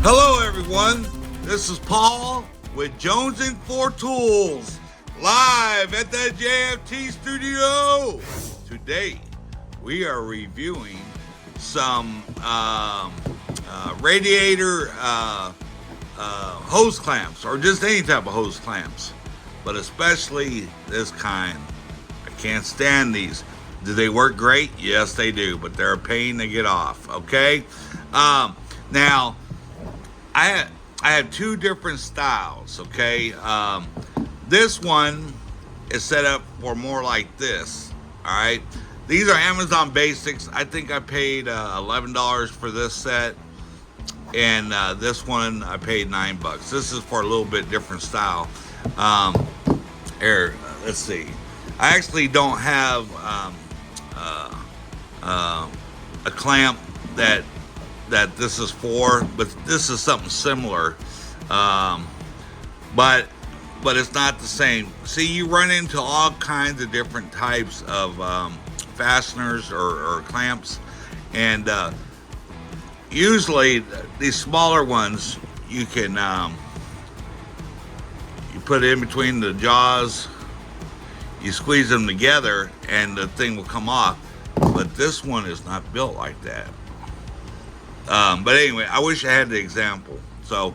Hello everyone, this is Paul with jonesingfortools, live at the JFT studio. Today we are reviewing some radiator hose clamps, or just any type of hose clamps, but especially this kind. I can't stand these. Do they work great? Yes they do, but they're a pain to get off. Okay, now I have two different styles. Okay, this one is set up for more like this. All right, these are Amazon Basics. I think I paid $11 for this set, and this one I paid $9. This is for a little bit different style. Here, let's see. I actually don't have a clamp that this is for, but this is something similar, but it's not the same. See, you run into all kinds of different types of fasteners or clamps, and usually these smaller ones you can you put it in between the jaws, you squeeze them together and the thing will come off, but this one is not built like that. But anyway, I wish I had the example. So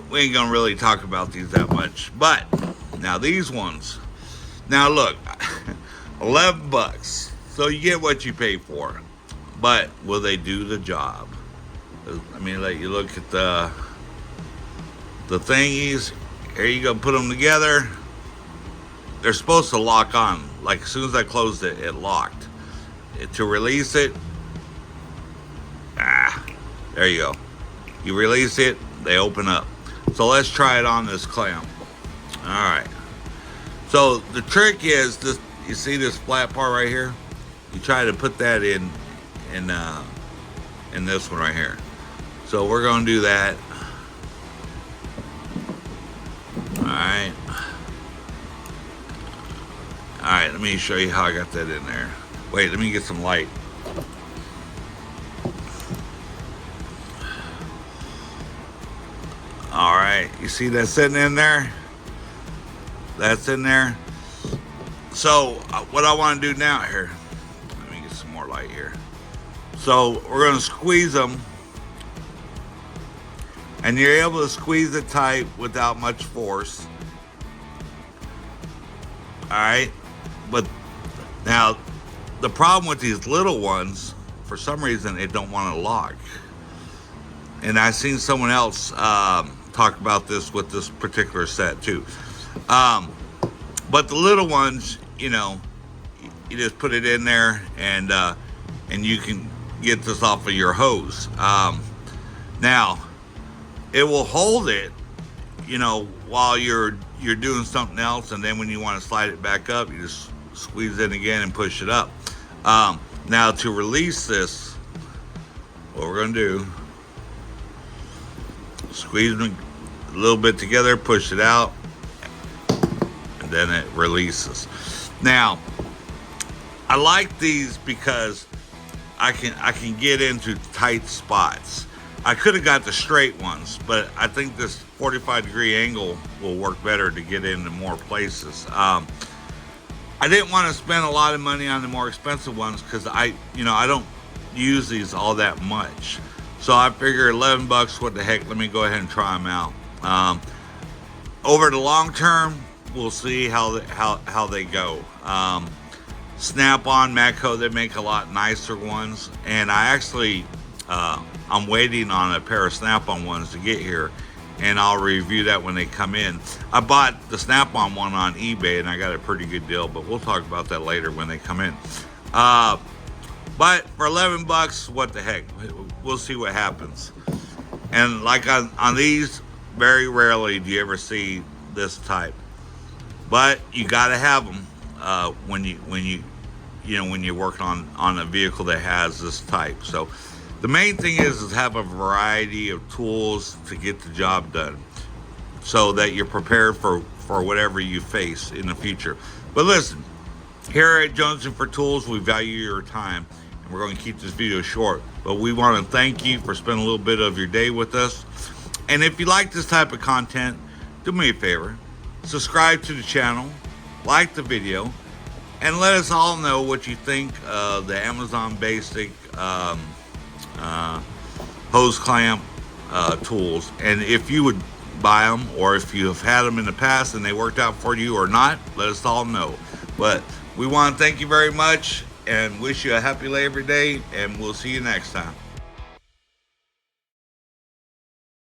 we ain't gonna really talk about these that much. But now these ones, now look, $11. So you get what you pay for. But will they do the job? I mean, like, you look at the thingies. Here you go, put them together. They're supposed to lock on. Like, as soon as I closed it, it locked. To release it, there you go. You release it, they open up. So let's try it on this clamp. All right. So the trick is this. You see this flat part right here? You try to put that in this one right here. So we're gonna do that. All right. All right. Let me show you how I got that in there. Wait. Let me get some light. All right, you see that sitting in there? That's in there. So what I want to do now here, let me get some more light here. So we're going to squeeze them, and you're able to squeeze it tight without much force. All right, but now the problem with these little ones, for some reason, it don't want to lock. And I've seen someone else talk about this with this particular set too. But the little ones, you know, you just put it in there, and you can get this off of your hose. Now, it will hold it, you know, while you're doing something else, and then when you want to slide it back up, you just squeeze it again and push it up. Now, to release this, what we're gonna do, squeeze them a little bit together, push it out, and then it releases. Now, I like these because I can get into tight spots. I could have got the straight ones, but I think this 45-degree angle will work better to get into more places. I didn't want to spend a lot of money on the more expensive ones because I don't use these all that much. So I figure $11, what the heck, let me go ahead and try them out. Over the long term, we'll see how they go. Snap-on, Matco, they make a lot nicer ones. And I actually, I'm waiting on a pair of Snap-on ones to get here, and I'll review that when they come in. I bought the Snap-on one on eBay, and I got a pretty good deal, but we'll talk about that later when they come in. But for $11, what the heck? We'll see what happens. And like on these, very rarely do you ever see this type. But you got to have them when you're working on a vehicle that has this type. So the main thing is have a variety of tools to get the job done, so that you're prepared for whatever you face in the future. But listen, here at Jonesing for Tools, we value your time. and we're going to keep this video short. But we want to thank you for spending a little bit of your day with us. And if you like this type of content, do me a favor, subscribe to the channel, like the video, and let us all know what you think of the Amazon Basic hose clamp tools, and if you would buy them, or if you have had them in the past and they worked out for you or not, let us all know. But we want to thank you very much and wish you a happy Labor Day, and we'll see you next time.